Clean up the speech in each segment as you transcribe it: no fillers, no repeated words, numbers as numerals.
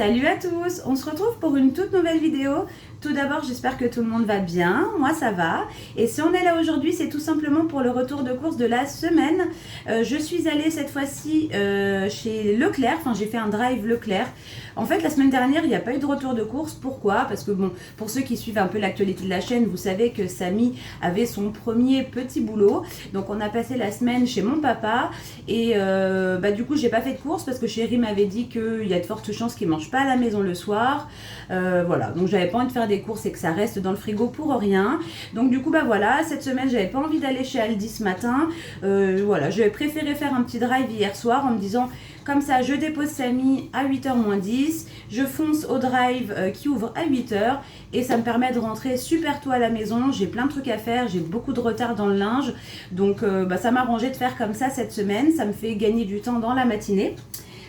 Salut à tous, on se retrouve pour une toute nouvelle vidéo. Tout d'abord, j'espère que tout le monde va bien, moi ça va. Et si on est là aujourd'hui, c'est tout simplement pour le retour de course de la semaine. Je suis allée cette fois-ci chez Leclerc, enfin j'ai fait un drive Leclerc. En fait, la semaine dernière, il n'y a pas eu de retour de course. Pourquoi? Parce que bon, pour ceux qui suivent un peu l'actualité de la chaîne, vous savez que Samy avait son premier petit boulot. Donc on a passé la semaine chez mon papa et du coup, j'ai pas fait de course parce que chérie m'avait dit qu'il y a de fortes chances qu'il mange pas à la maison le soir. Voilà, donc j'avais pas envie de faire des courses et que ça reste dans le frigo pour rien. Donc du coup, voilà, cette semaine, j'avais pas envie d'aller chez Aldi ce matin. Voilà, j'avais préféré faire un petit drive hier soir en me disant, comme ça, je dépose Samy à 8h moins 10, je fonce au drive qui ouvre à 8h et ça me permet de rentrer super tôt à la maison. J'ai plein de trucs à faire, j'ai beaucoup de retard dans le linge. Donc ça m'a arrangé de faire comme ça cette semaine, ça me fait gagner du temps dans la matinée.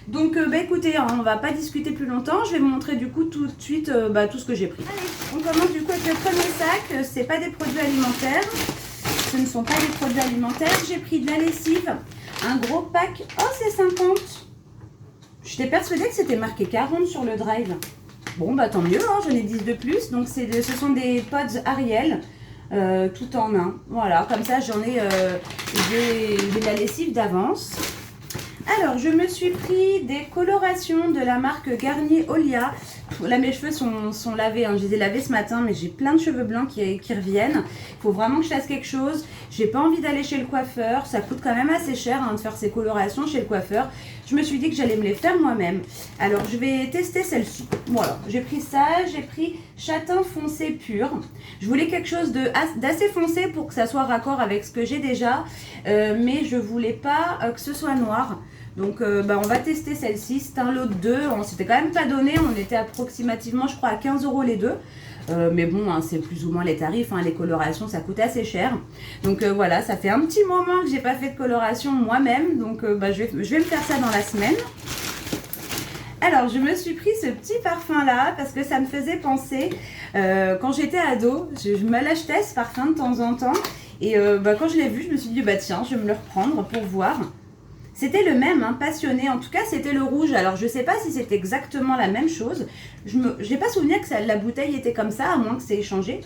Donc écoutez, hein, on va pas discuter plus longtemps, je vais vous montrer du coup tout de suite tout ce que j'ai pris. Allez, on commence du coup avec le premier sac, c'est pas des produits alimentaires, ce ne sont pas des produits alimentaires, j'ai pris de la lessive, un gros pack, oh c'est 50. J'étais persuadée que c'était marqué 40 sur le drive. Bon bah tant mieux, hein, j'en ai 10 de plus, donc ce sont des pods Ariel. Tout en un, voilà, comme ça j'en ai j'ai de la lessive d'avance. Alors, je me suis pris des colorations de la marque Garnier Olia. Là, mes cheveux sont lavés, hein. Je les ai lavés ce matin, mais j'ai plein de cheveux blancs qui reviennent. Il faut vraiment que je fasse quelque chose. J'ai pas envie d'aller chez le coiffeur. Ça coûte quand même assez cher de faire ces colorations chez le coiffeur. Je me suis dit que j'allais me les faire moi-même. Alors, je vais tester celle-ci. Voilà, j'ai pris ça. J'ai pris châtain foncé pur. Je voulais quelque chose d'assez foncé pour que ça soit raccord avec ce que j'ai déjà. Mais je voulais pas que ce soit noir. Donc on va tester celle-ci, c'est un lot de 2, on s'était quand même pas donné, on était approximativement je crois à 15 € les deux. Mais bon, hein, c'est plus ou moins les tarifs, hein, les colorations ça coûte assez cher. Donc voilà, ça fait un petit moment que j'ai pas fait de coloration moi-même, donc je vais me faire ça dans la semaine. Alors je me suis pris ce petit parfum là parce que ça me faisait penser, quand j'étais ado, je me l'achetais ce parfum de temps en temps. Et quand je l'ai vu, je me suis dit tiens, je vais me le reprendre pour voir. C'était le même, hein, passionné. En tout cas, c'était le rouge. Alors, je ne sais pas si c'est exactement la même chose. Je n'ai pas souvenir que la bouteille était comme ça, à moins que c'est échangé.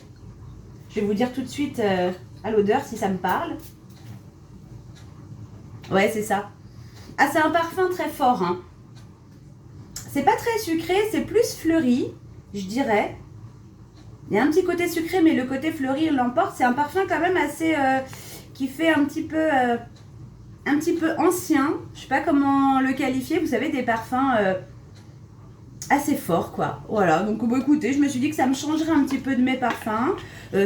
Je vais vous dire tout de suite à l'odeur si ça me parle. Ouais, c'est ça. Ah, c'est un parfum très fort. Hein. C'est pas très sucré, c'est plus fleuri, je dirais. Il y a un petit côté sucré, mais le côté fleuri, il l'emporte. C'est un parfum quand même assez... qui fait un petit peu ancien, je sais pas comment le qualifier, vous savez, des parfums assez forts quoi. Voilà, donc écoutez, je me suis dit que ça me changerait un petit peu de mes parfums.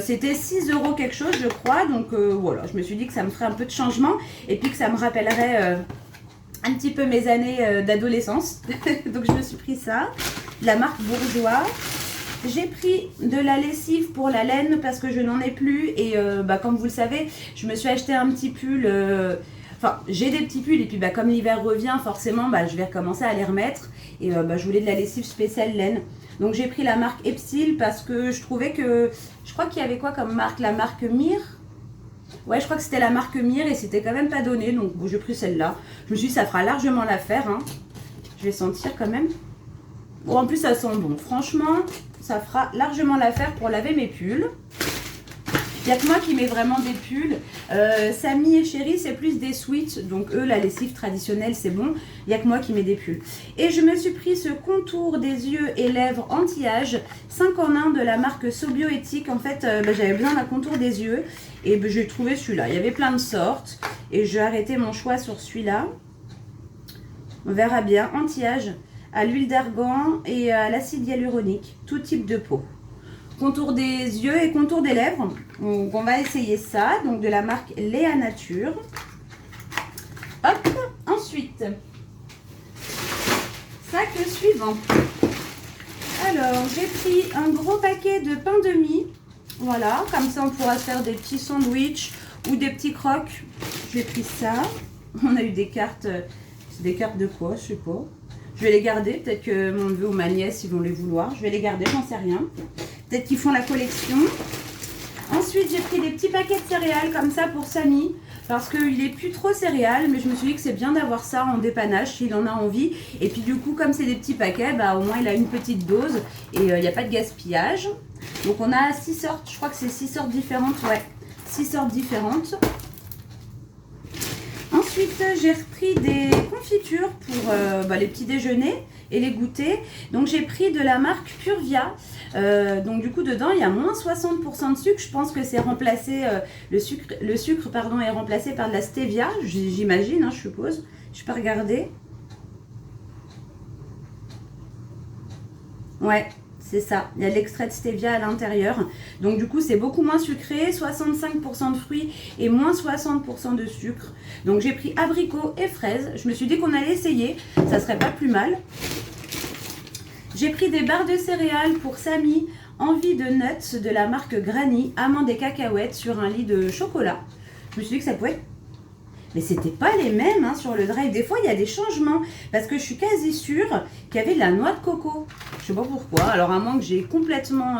C'était 6 € quelque chose je crois, donc voilà, je me suis dit que ça me ferait un peu de changement et puis que ça me rappellerait un petit peu mes années d'adolescence. Donc je me suis pris ça, de la marque Bourjois. J'ai pris de la lessive pour la laine parce que je n'en ai plus et comme vous le savez, je me suis acheté un petit pull. Enfin, j'ai des petits pulls et puis comme l'hiver revient, forcément, je vais recommencer à les remettre. Et je voulais de la lessive spéciale laine. Donc j'ai pris la marque Epsil parce que je trouvais que... Je crois qu'il y avait quoi comme marque? La marque Mir. Ouais, je crois que c'était la marque Mir et c'était quand même pas donné. Donc j'ai pris celle-là. Je me suis dit, ça fera largement l'affaire. Hein. Je vais sentir quand même. Bon, en plus, ça sent bon. Franchement, ça fera largement l'affaire pour laver mes pulls. Il n'y a que moi qui mets vraiment des pulls. Samy et Chéri, c'est plus des sweats. Donc eux, la lessive traditionnelle, c'est bon. Il n'y a que moi qui mets des pulls. Et je me suis pris ce contour des yeux et lèvres anti-âge 5 en 1 de la marque Sobioéthique. En fait, j'avais besoin d'un contour des yeux. Et j'ai trouvé celui-là. Il y avait plein de sortes. Et j'ai arrêté mon choix sur celui-là. On verra bien. Anti-âge à l'huile d'argan et à l'acide hyaluronique. Tout type de peau. Contour des yeux et contour des lèvres. Donc on va essayer ça. Donc de la marque Léa Nature. Hop. Ensuite, sac suivant. Alors j'ai pris un gros paquet de pain de mie. Voilà. Comme ça on pourra faire des petits sandwichs ou des petits croques. J'ai pris ça. On a eu des cartes. C'est des cartes de quoi? Je sais pas. Je vais les garder. Peut-être que mon neveu ou ma nièce ils vont les vouloir. Je vais les garder. J'en sais rien. Peut-être qu'ils font la collection. Ensuite, j'ai pris des petits paquets de céréales comme ça pour Samy. parce qu'il est plus trop céréales, mais je me suis dit que c'est bien d'avoir ça en dépannage s'il en a envie. Et puis du coup, comme c'est des petits paquets, bah, au moins il a une petite dose et il n'y a pas de gaspillage. Donc on a 6 sortes, je crois que c'est 6 sortes différentes, ouais, 6 sortes différentes. Ensuite, j'ai repris des confitures pour les petits déjeuners et les goûters. Donc j'ai pris de la marque Purvia. Donc du coup dedans il y a moins 60% de sucre. Je pense que c'est remplacé, le sucre pardon, est remplacé par de la stevia, j'imagine, hein, je suppose. Je peux regarder. Ouais, c'est ça, il y a de l'extrait de stevia à l'intérieur. Donc du coup c'est beaucoup moins sucré, 65% de fruits et moins 60% de sucre. Donc j'ai pris abricot et fraises. Je me suis dit qu'on allait essayer, ça serait pas plus mal. J'ai pris des barres de céréales pour Samy, envie de nuts de la marque Granny, amandes et cacahuètes sur un lit de chocolat. Je me suis dit que ça pouvait être... Mais c'était pas les mêmes hein, sur le drive. Des fois, il y a des changements. Parce que je suis quasi sûre qu'il y avait de la noix de coco. Je sais pas pourquoi. Alors, à moins que j'ai complètement...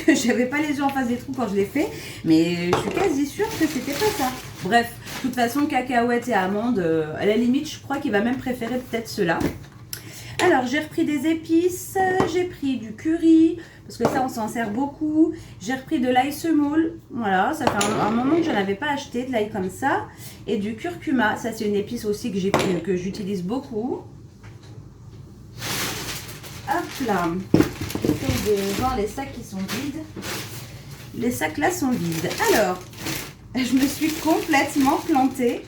que j'avais pas les yeux en face des trous quand je l'ai fait. Mais je suis quasi sûre que c'était pas ça. Bref, de toute façon, cacahuètes et amandes, à la limite, je crois qu'il va même préférer peut-être cela. Alors, j'ai repris des épices, j'ai pris du curry, parce que ça, on s'en sert beaucoup. J'ai repris de l'ail semoule, voilà, ça fait un moment que je n'avais pas acheté de l'ail comme ça. Et du curcuma, ça c'est une épice aussi que j'utilise beaucoup. Hop là, j'essaie de voir les sacs qui sont vides. Les sacs là sont vides. Alors, je me suis complètement plantée.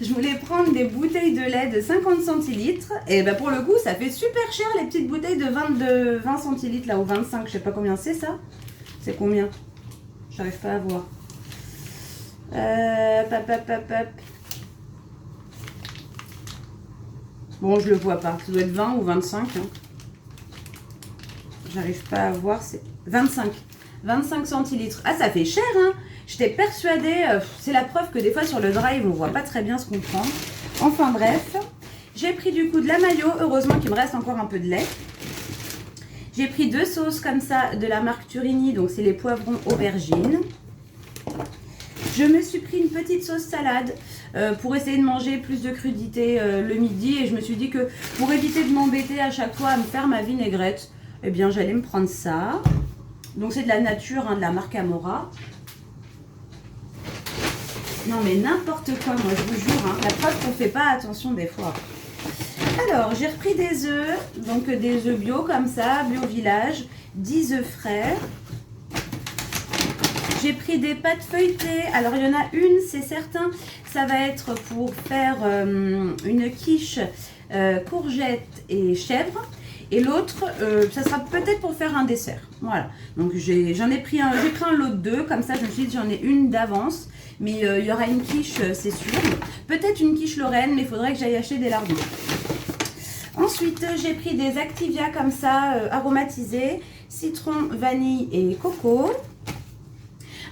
Je voulais prendre des bouteilles de lait de 50 centilitres. Et ben pour le coup, ça fait super cher les petites bouteilles de 20 centilitres là, ou 25. Je sais pas combien c'est ça. C'est combien? J'arrive pas à voir. Bon, je le vois pas. Ça doit être 20 ou 25. Hein. J'arrive pas à voir. C'est 25. 25 centilitres. Ah, ça fait cher, hein. J'étais persuadée, c'est la preuve que des fois sur le drive, on voit pas très bien ce qu'on prend. Enfin bref, j'ai pris du coup de la mayo. Heureusement qu'il me reste encore un peu de lait. J'ai pris 2 sauces comme ça de la marque Turini. Donc c'est les poivrons aubergines. Je me suis pris une petite sauce salade pour essayer de manger plus de crudité le midi. Et je me suis dit que pour éviter de m'embêter à chaque fois à me faire ma vinaigrette, eh bien j'allais me prendre ça. Donc c'est de la nature, hein, de la marque Amora. Non mais n'importe quoi, moi je vous jure, hein, la preuve qu'on ne fait pas attention des fois. Alors j'ai repris des œufs, donc des œufs bio comme ça, bio village, 10 œufs frais. J'ai pris des pâtes feuilletées, alors il y en a une, c'est certain, ça va être pour faire une quiche courgette et chèvre. Et l'autre, ça sera peut-être pour faire un dessert. Voilà. Donc j'ai pris un lot de 2, comme ça je me suis dit j'en ai une d'avance. Mais il y aura une quiche, c'est sûr. Peut-être une quiche Lorraine, mais il faudrait que j'aille acheter des lardons. Ensuite, j'ai pris des Activia comme ça, aromatisés, citron, vanille et coco.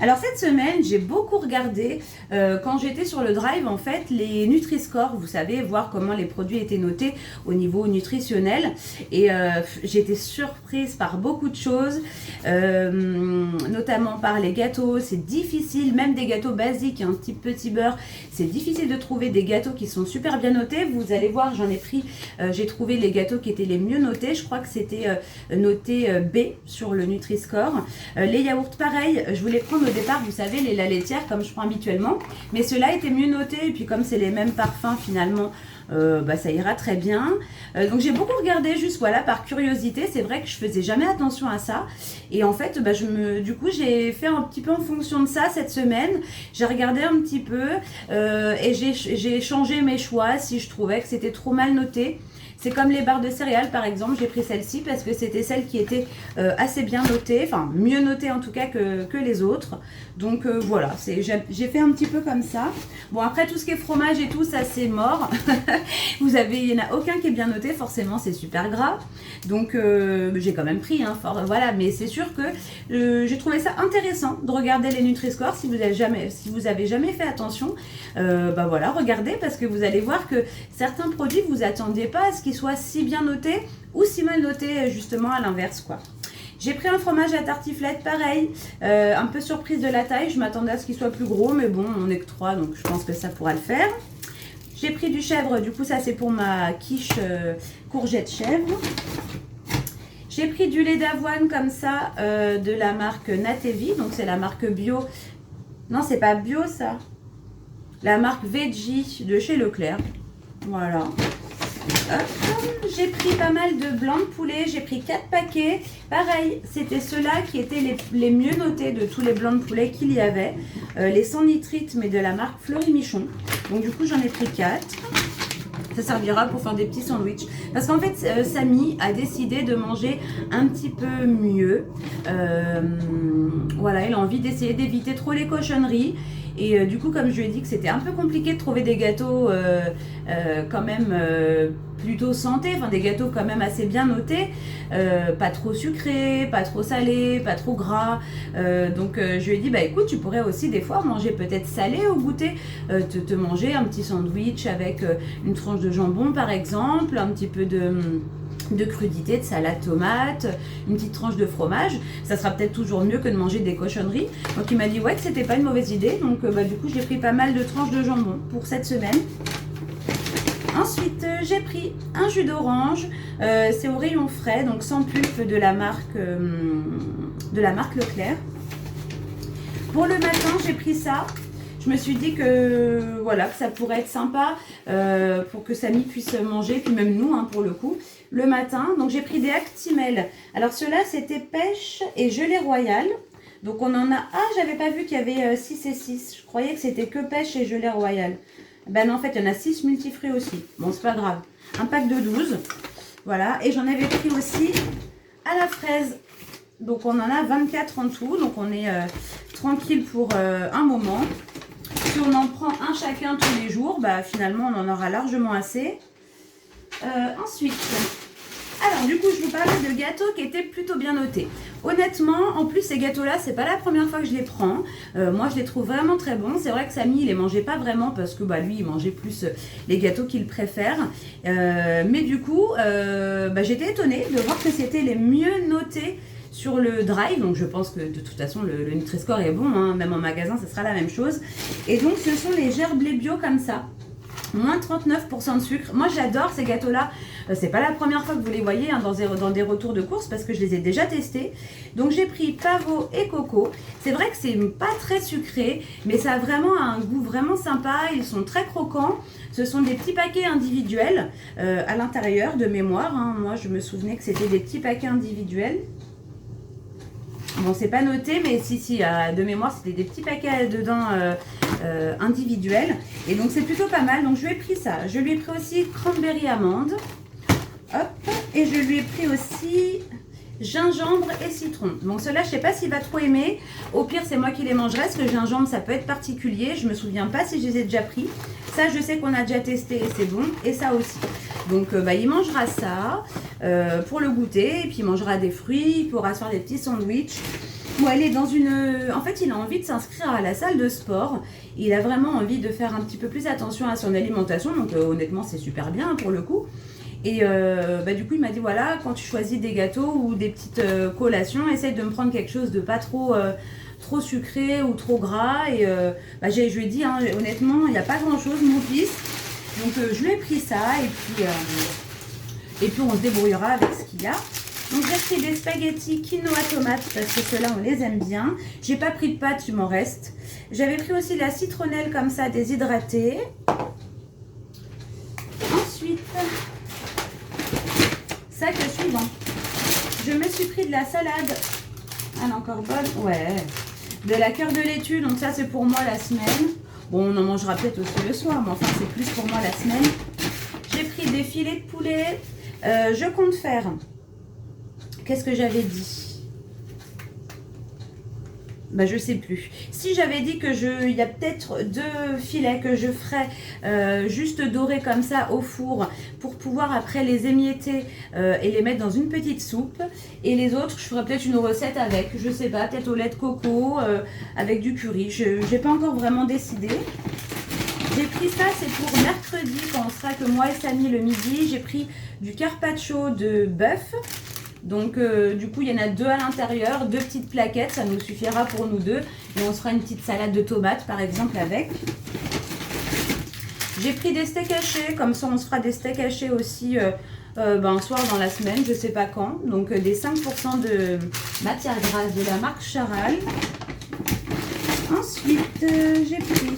Alors cette semaine, j'ai beaucoup regardé quand j'étais sur le drive en fait les Nutri-Score, vous savez, voir comment les produits étaient notés au niveau nutritionnel et j'étais surprise par beaucoup de choses, notamment par les gâteaux. C'est difficile, même des gâteaux basiques, un type petit beurre, c'est difficile de trouver des gâteaux qui sont super bien notés. Vous allez voir, j'en ai pris, j'ai trouvé les gâteaux qui étaient les mieux notés. Je crois que c'était noté B sur le Nutri-Score. Les yaourts, pareil, je voulais prendre au départ, vous savez, les laits laitières comme je prends habituellement, mais ceux-là étaient mieux notés et puis comme c'est les mêmes parfums finalement, ça ira très bien. Donc j'ai beaucoup regardé juste voilà par curiosité. C'est vrai que je faisais jamais attention à ça et en fait du coup j'ai fait un petit peu en fonction de ça cette semaine. J'ai regardé un petit peu et j'ai changé mes choix si je trouvais que c'était trop mal noté. C'est comme les barres de céréales par exemple, j'ai pris celle-ci parce que c'était celle qui était assez bien notée, enfin mieux notée en tout cas que les autres. Donc voilà, j'ai fait un petit peu comme ça. Bon après tout ce qui est fromage et tout, ça c'est mort. Il n'y en a aucun qui est bien noté, forcément c'est super gras. Donc j'ai quand même pris, hein, voilà, mais c'est sûr que j'ai trouvé ça intéressant de regarder les Nutri-Score si vous avez jamais fait attention. Voilà, regardez parce que vous allez voir que certains produits vous attendiez pas à ce qu'ils soient si bien notés ou si mal notés justement à l'inverse quoi. J'ai pris un fromage à tartiflette, pareil, un peu surprise de la taille. Je m'attendais à ce qu'il soit plus gros, mais bon, on n'est que 3, donc je pense que ça pourra le faire. J'ai pris du chèvre, du coup ça c'est pour ma quiche courgette chèvre. J'ai pris du lait d'avoine comme ça, de la marque Natevi, donc c'est la marque bio. Non, c'est pas bio ça. La marque Veggie de chez Leclerc. Voilà. J'ai pris pas mal de blanc de poulet, j'ai pris 4 paquets. Pareil, c'était ceux-là qui étaient les mieux notés de tous les blancs de poulet qu'il y avait. Les sans nitrite, mais de la marque Fleury Michon. Donc du coup, j'en ai pris 4. Ça servira pour faire des petits sandwichs. Parce qu'en fait, Samy a décidé de manger un petit peu mieux. Voilà, il a envie d'essayer d'éviter trop les cochonneries. Et du coup, comme je lui ai dit que c'était un peu compliqué de trouver des gâteaux quand même plutôt santé, enfin des gâteaux quand même assez bien notés, pas trop sucrés, pas trop salés, pas trop gras. Donc je lui ai dit, bah écoute, tu pourrais aussi des fois manger peut-être salé au goûter, te manger un petit sandwich avec une tranche de jambon par exemple, un petit peu de crudité, de salade tomate, une petite tranche de fromage, ça sera peut-être toujours mieux que de manger des cochonneries. Donc il m'a dit ouais que c'était pas une mauvaise idée, donc du coup j'ai pris pas mal de tranches de jambon pour cette semaine. Ensuite j'ai pris un jus d'orange, c'est au rayon frais, donc sans pulpe de la marque Leclerc. Pour le matin j'ai pris ça. Je me suis dit que voilà, que ça pourrait être sympa pour que Samy puisse manger, puis même nous hein, pour le coup, le matin. Donc j'ai pris des Actimel. Alors ceux-là c'était pêche et gelée royale. Donc on en a... Ah, j'avais pas vu qu'il y avait 6 et 6. Je croyais que c'était que pêche et gelée royale. Ben non, en fait il y en a 6 multifruits aussi. Bon, c'est pas grave. Un pack de 12. Voilà. Et j'en avais pris aussi à la fraise. Donc on en a 24 en tout. Donc on est tranquille pour un moment. Si on en prend un chacun tous les jours, bah finalement on en aura largement assez. Ensuite, alors du coup je vous parlais de gâteaux qui étaient plutôt bien notés. Honnêtement, en plus ces gâteaux-là, c'est pas la première fois que je les prends. Moi je les trouve vraiment très bons. C'est vrai que Samy il les mangeait pas vraiment parce que lui il mangeait plus les gâteaux qu'il préfère. Mais du coup, j'étais étonnée de voir que c'était les mieux notés sur le drive, donc je pense que de toute façon le Nutri-Score est bon, hein, même en magasin ça sera la même chose. Et donc ce sont les gerblés bio comme ça, moins 39% de sucre. Moi j'adore ces gâteaux là, c'est pas la première fois que vous les voyez hein, dans des retours de course parce que je les ai déjà testés. Donc j'ai pris pavot et coco. C'est vrai que c'est pas très sucré, mais ça a vraiment un goût vraiment sympa, ils sont très croquants. Ce sont des petits paquets individuels à l'intérieur de mémoire, hein. Moi je me souvenais que c'était des petits paquets individuels. Bon, c'est pas noté, mais si, de mémoire, c'était des petits paquets dedans individuels. Et donc, c'est plutôt pas mal. Donc, je lui ai pris ça. Je lui ai pris aussi cranberry amande. Hop. Et je lui ai pris aussi gingembre et citron. Donc, ceux-là, je sais pas s'il va trop aimer. Au pire, c'est moi qui les mangerai, parce que le gingembre, ça peut être particulier. Je me souviens pas si je les ai déjà pris. Ça, je sais qu'on a déjà testé et c'est bon. Et ça aussi. Donc, il mangera ça pour le goûter. Et puis, il mangera des fruits. Il pourra se faire des petits sandwichs. Bon, elle est dans une... En fait, il a envie de s'inscrire à la salle de sport. Il a vraiment envie de faire un petit peu plus attention à son alimentation. Donc, honnêtement, c'est super bien pour le coup. Et du coup, il m'a dit, voilà, quand tu choisis des gâteaux ou des petites collations, essaye de me prendre quelque chose de pas trop sucré ou trop gras. Et je lui ai dit, hein, honnêtement, il n'y a pas grand-chose, mon fils. Donc je lui ai pris ça et puis on se débrouillera avec ce qu'il y a. Donc j'ai pris des spaghettis quinoa tomates parce que ceux-là on les aime bien. J'ai pas pris de pâtes, il m'en reste. J'avais pris aussi la citronnelle comme ça déshydratée. Ensuite, sac suivant. Je me suis pris de la salade. Elle est encore bonne. Ouais. De la cœur de laitue, donc ça c'est pour moi la semaine. Bon, on en mangera peut-être aussi le soir, mais enfin, c'est plus pour moi la semaine. J'ai pris des filets de poulet. Je compte faire... Qu'est-ce que j'avais dit? Je sais plus. Si j'avais dit que il y a peut-être 2 filets que je ferais juste dorés comme ça au four pour pouvoir après les émietter et les mettre dans une petite soupe. Et les autres, je ferais peut-être une recette avec, je sais pas, peut-être au lait de coco avec du curry. Je n'ai pas encore vraiment décidé. J'ai pris ça, c'est pour mercredi quand on sera que moi et Samy le midi. J'ai pris du carpaccio de bœuf. Donc du coup, il y en a 2 à l'intérieur, 2 petites plaquettes, ça nous suffira pour nous deux. Et on se fera une petite salade de tomates par exemple avec. J'ai pris des steaks hachés, comme ça on se fera des steaks hachés aussi un soir dans la semaine, je sais pas quand. Donc des 5% de matière grasse de la marque Charal. Ensuite, j'ai pris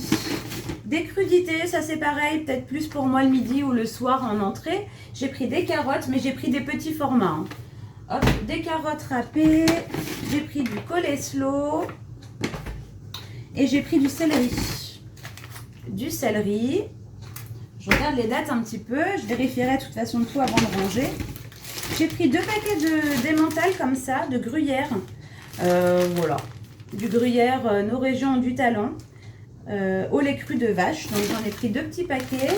des crudités, ça c'est pareil, peut-être plus pour moi le midi ou le soir en entrée. J'ai pris des carottes, mais j'ai pris des petits formats. Hop, des carottes râpées, j'ai pris du coleslaw et j'ai pris du céleri. Du céleri. Je regarde les dates un petit peu, je vérifierai de toute façon tout avant de ranger. J'ai pris 2 paquets d'emmental comme ça, de gruyère. Voilà, du gruyère, nos régions du talent, au lait cru de vache. Donc j'en ai pris 2 petits paquets.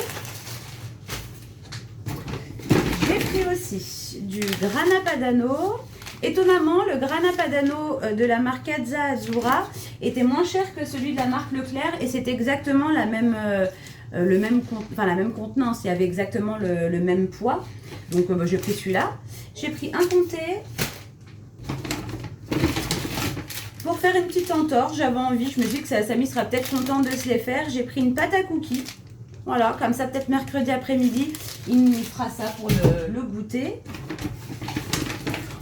J'ai pris aussi du grana padano. Étonnamment, le grana padano de la marque Casa Azzurra était moins cher que celui de la marque Leclerc et c'est exactement la même... la même contenance, il y avait exactement le même poids. Donc j'ai pris celui-là. J'ai pris un comté pour faire une petite entorse. J'avais envie, je me dis que Samy sera peut-être content de se les faire. J'ai pris une pâte à cookies. Voilà, comme ça peut-être mercredi après-midi, il fera ça pour le goûter.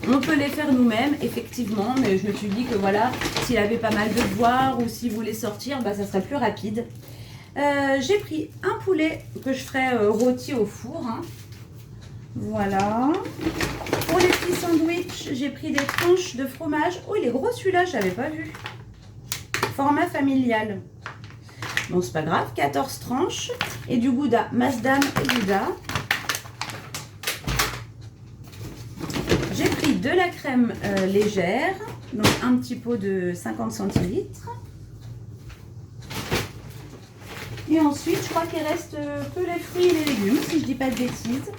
On peut les faire nous-mêmes, effectivement, mais je me suis dit que voilà, s'il avait pas mal de devoirs ou s'il voulait sortir, ça serait plus rapide. J'ai pris un poulet que je ferai rôti au four. Hein. Voilà. Pour les petits sandwichs, j'ai pris des tranches de fromage. Oh, il est gros celui-là, je n'avais pas vu. Format familial. Bon, c'est pas grave. 14 tranches. Et du gouda. Masdam et gouda. J'ai pris de la crème légère. Donc un petit pot de 50 centilitres. Et ensuite, je crois qu'il reste que les fruits et les légumes, si je dis pas de bêtises.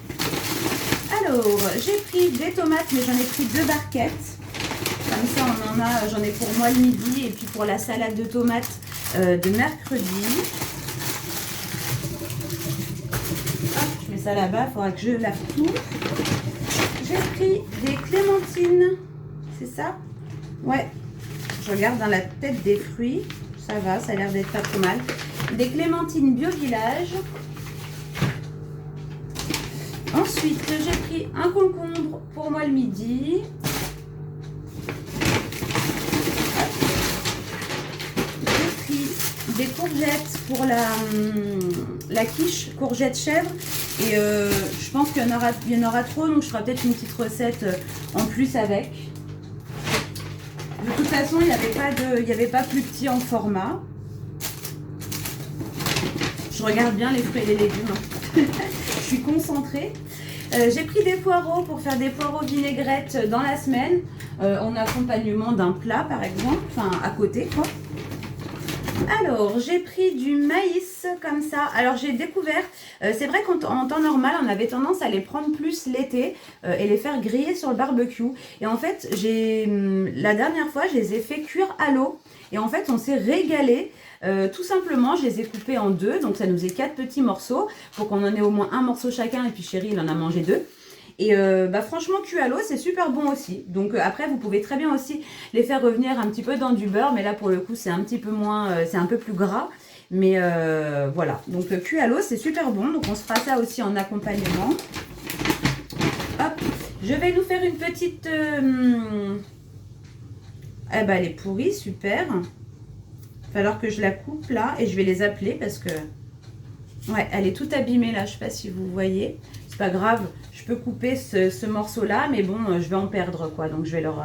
Alors, j'ai pris des tomates, mais j'en ai pris 2 barquettes. Comme ça, j'en ai pour moi le midi et puis pour la salade de tomates de mercredi. Hop, je mets ça là-bas, il faudra que je lave tout. J'ai pris des clémentines, c'est ça? Ouais, je regarde dans la tête des fruits. Ça va, ça a l'air d'être pas trop mal. Des clémentines Bio Village. Ensuite, j'ai pris un concombre pour moi le midi. J'ai pris des courgettes pour la quiche courgette chèvre. Et je pense qu'il y en aura trop, donc je ferai peut-être une petite recette en plus avec. De toute façon, il n'y avait pas plus petit en format. Je regarde bien les fruits et les légumes. Je suis concentrée. J'ai pris des poireaux pour faire des poireaux vinaigrettes dans la semaine. En accompagnement d'un plat, par exemple. Enfin, à côté, quoi. Alors, j'ai pris du maïs comme ça. Alors, j'ai découvert, c'est vrai qu'en temps normal, on avait tendance à les prendre plus l'été et les faire griller sur le barbecue. Et en fait, la dernière fois, je les ai fait cuire à l'eau. Et en fait, on s'est régalé. Tout simplement, je les ai coupés en 2. Donc, ça nous fait 4 petits morceaux pour qu'on en ait au moins un morceau chacun. Et puis, chéri, il en a mangé 2. Et franchement, cuit à l'eau, c'est super bon aussi. Donc après, vous pouvez très bien aussi les faire revenir un petit peu dans du beurre. Mais là, pour le coup, c'est un petit peu moins, c'est un peu plus gras. Mais voilà. Donc cuit à l'eau, c'est super bon. Donc on se fera ça aussi en accompagnement. Hop. Je vais nous faire une petite... elle est pourrie, super. Il va falloir que je la coupe là. Et je vais les appeler parce que... Ouais, elle est toute abîmée là. Je sais pas si vous voyez. C'est pas grave. Je peux couper ce morceau-là, mais bon, je vais en perdre, quoi. Donc, je vais leur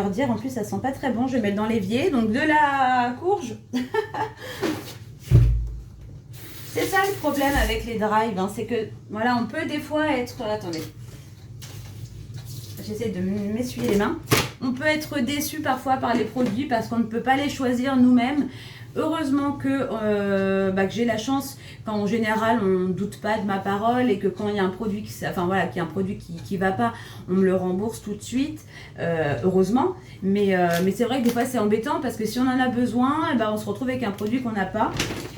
dire. En plus, ça sent pas très bon. Je vais mettre dans l'évier. Donc, de la courge. C'est ça le problème avec les drives. Hein, c'est que, voilà, on peut des fois être... Attendez. J'essaie de m'essuyer les mains. On peut être déçu parfois par les produits parce qu'on ne peut pas les choisir nous-mêmes. Heureusement que j'ai la chance, quand en général on ne doute pas de ma parole et que quand il y a un produit qui, enfin voilà, qu'il y a un produit qui va pas, on me le rembourse tout de suite, heureusement. Mais c'est vrai que des fois c'est embêtant parce que si on en a besoin, eh ben, on se retrouve avec un produit qu'on n'a pas.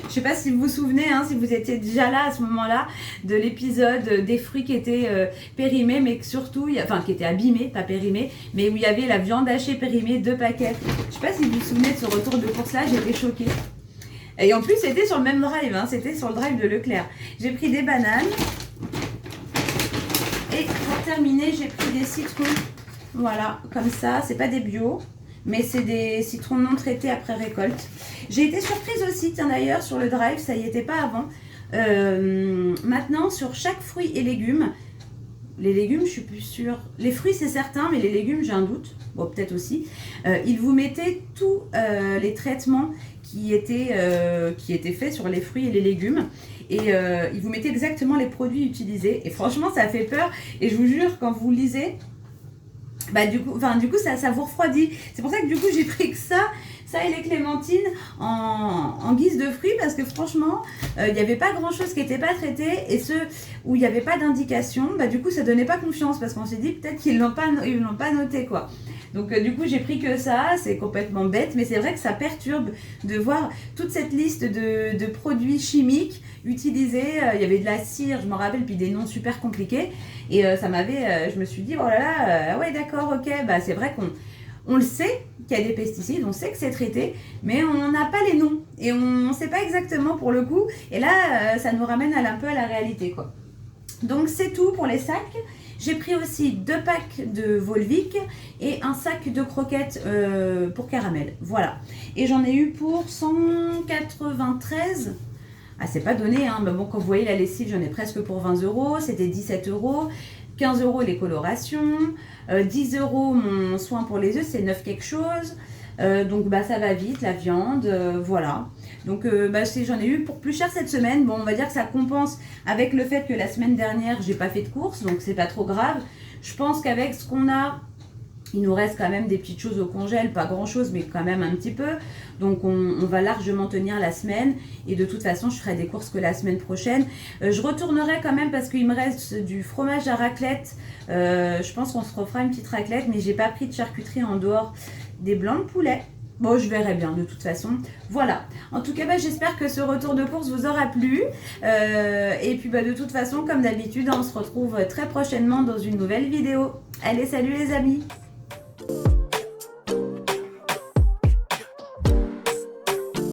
Je sais pas si vous vous souvenez, hein, si vous étiez déjà là à ce moment-là, de l'épisode des fruits qui étaient périmés, mais que surtout, enfin qui étaient abîmés, pas périmés, mais où il y avait la viande hachée périmée, 2 paquets. Je sais pas si vous vous souvenez de ce retour de course-là, j'étais choquée. Et en plus, c'était sur le même drive, hein, c'était sur le drive de Leclerc. J'ai pris des bananes. Et pour terminer, j'ai pris des citrons. Voilà, comme ça, c'est pas des bio, mais c'est des citrons non traités après récolte. J'ai été surprise aussi, tiens d'ailleurs, sur le drive, ça y était pas avant. Maintenant, sur chaque fruit et légumes, les légumes, je suis plus sûre. Les fruits, c'est certain, mais les légumes, j'ai un doute. Bon, peut-être aussi. Ils vous mettaient tous les traitements qui étaient faits sur les fruits et les légumes. Et ils vous mettaient exactement les produits utilisés. Et franchement, ça fait peur. Et je vous jure, quand vous lisez, bah, du coup, ça vous refroidit. C'est pour ça que du coup, j'ai pris que ça et les clémentines en guise de fruits, parce que franchement, il n'y avait pas grand chose qui n'était pas traité, et ceux où il n'y avait pas d'indication, bah, du coup, ça donnait pas confiance, parce qu'on s'est dit peut-être qu'ils l'ont pas noté, quoi. Donc du coup, j'ai pris que ça, c'est complètement bête, mais c'est vrai que ça perturbe de voir toute cette liste de produits chimiques utilisés. Il y avait de la cire, je me rappelle, puis des noms super compliqués, et je me suis dit, oh là là, ouais d'accord, ok, bah c'est vrai qu'on le sait qu'il y a des pesticides, on sait que c'est traité, mais on n'a pas les noms, et on ne sait pas exactement pour le coup, et là, ça nous ramène un peu à la réalité, quoi. Donc c'est tout pour les sacs. J'ai pris aussi 2 packs de Volvic et un sac de croquettes pour caramel. Voilà. Et j'en ai eu pour 193. Ah, c'est pas donné, hein. Mais bon, quand vous voyez la lessive, j'en ai presque pour 20 €. C'était 17 €. 15 € les colorations. 10 € mon soin pour les œufs, c'est 9 quelque chose. Donc bah ça va vite, la viande, voilà. Donc j'en ai eu pour plus cher cette semaine. Bon, on va dire que ça compense avec le fait que la semaine dernière, j'ai pas fait de course, donc c'est pas trop grave. Je pense qu'avec ce qu'on a, il nous reste quand même des petites choses au congèle, pas grand chose, mais quand même un petit peu. Donc on va largement tenir la semaine. Et de toute façon, je ferai des courses que la semaine prochaine. Je retournerai quand même parce qu'il me reste du fromage à raclette. Je pense qu'on se refera une petite raclette, mais j'ai pas pris de charcuterie en dehors des blancs de poulet. Bon, je verrai bien de toute façon. Voilà. En tout cas, j'espère que ce retour de course vous aura plu. Et puis de toute façon, comme d'habitude, on se retrouve très prochainement dans une nouvelle vidéo. Allez, salut les amis!